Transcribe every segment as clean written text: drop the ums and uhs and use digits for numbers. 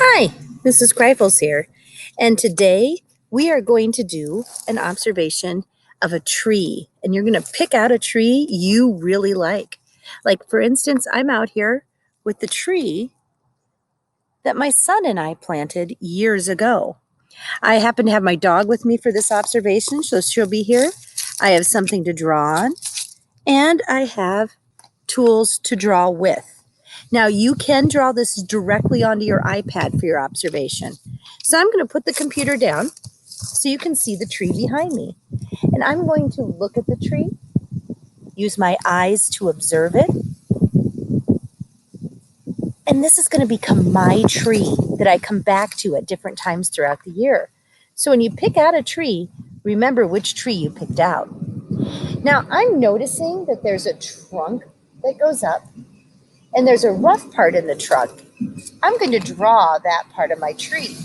Hi, Mrs. Greifels here, and today we are going to do an observation of a tree, and you're going to pick out a tree you really like. Like, for instance, I'm out here with the tree that my son and I planted years ago. I happen to have my dog with me for this observation, so she'll be here. I have something to draw on, and I have tools to draw with. Now, you can draw this directly onto your iPad for your observation. So I'm going to put the computer down so you can see the tree behind me. And I'm going to look at the tree, use my eyes to observe it. And this is going to become my tree that I come back to at different times throughout the year. So when you pick out a tree, remember which tree you picked out. Now, I'm noticing that there's a trunk that goes up and there's a rough part in the trunk. I'm going to draw that part of my tree.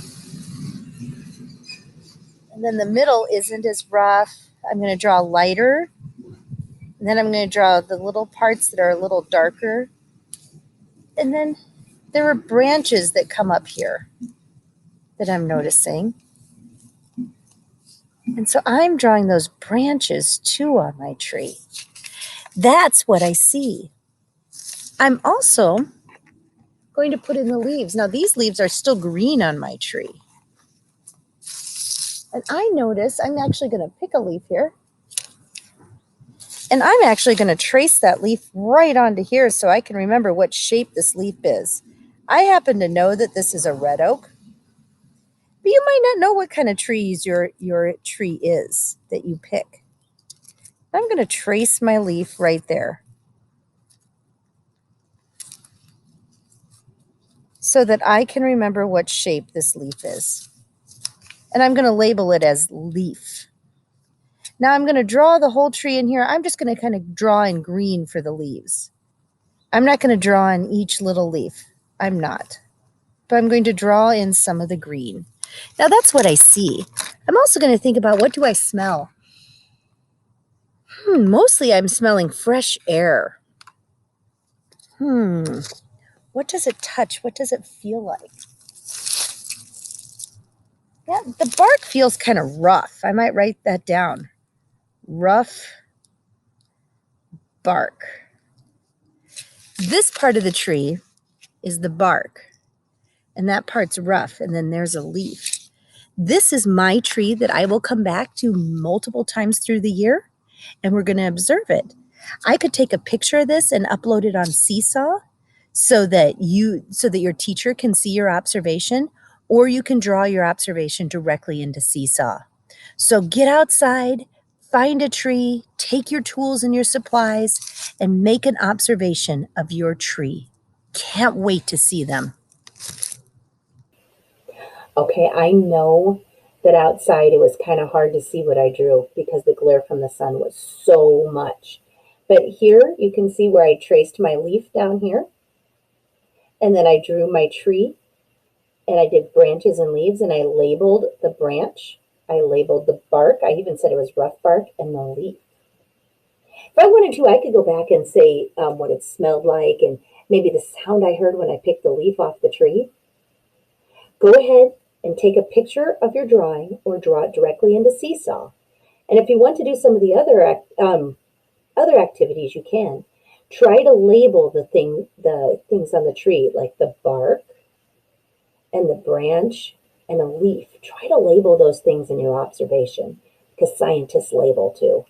And then the middle isn't as rough. I'm going to draw lighter. And then I'm going to draw the little parts that are a little darker. And then there are branches that come up here that I'm noticing. And so I'm drawing those branches too on my tree. That's what I see. I'm also going to put in the leaves. Now, these leaves are still green on my tree. And I notice I'm actually going to pick a leaf here. And I'm actually going to trace that leaf right onto here so I can remember what shape this leaf is. I happen to know that this is a red oak, but you might not know what kind of trees your tree is that you pick. I'm going to trace my leaf right there so that I can remember what shape this leaf is. And I'm going to label it as leaf. Now I'm going to draw the whole tree in here. I'm just going to kind of draw in green for the leaves. I'm not going to draw in each little leaf. I'm not. But I'm going to draw in some of the green. Now that's what I see. I'm also going to think about, what do I smell? Mostly I'm smelling fresh air. What does it touch? What does it feel like? Yeah, the bark feels kind of rough. I might write that down. Rough bark. This part of the tree is the bark, and that part's rough, and then there's a leaf. This is my tree that I will come back to multiple times through the year, and we're going to observe it. I could take a picture of this and upload it on Seesaw so that your teacher can see your observation, or you can draw your observation directly into Seesaw. So get outside, find a tree, take your tools and your supplies, and make an observation of your tree. Can't wait to see them. Okay, I know that outside it was kind of hard to see what I drew because the glare from the sun was so much. But here you can see where I traced my leaf down here. And then I drew my tree and I did branches and leaves and I labeled the branch. I labeled the bark. I even said it was rough bark and the leaf. If I wanted to, I could go back and say what it smelled like and maybe the sound I heard when I picked the leaf off the tree. Go ahead and take a picture of your drawing or draw it directly into Seesaw. And if you want to do some of the other activities, you can. Try to label the things on the tree, like the bark and the branch and a leaf. Try to label those things in your observation because scientists label too.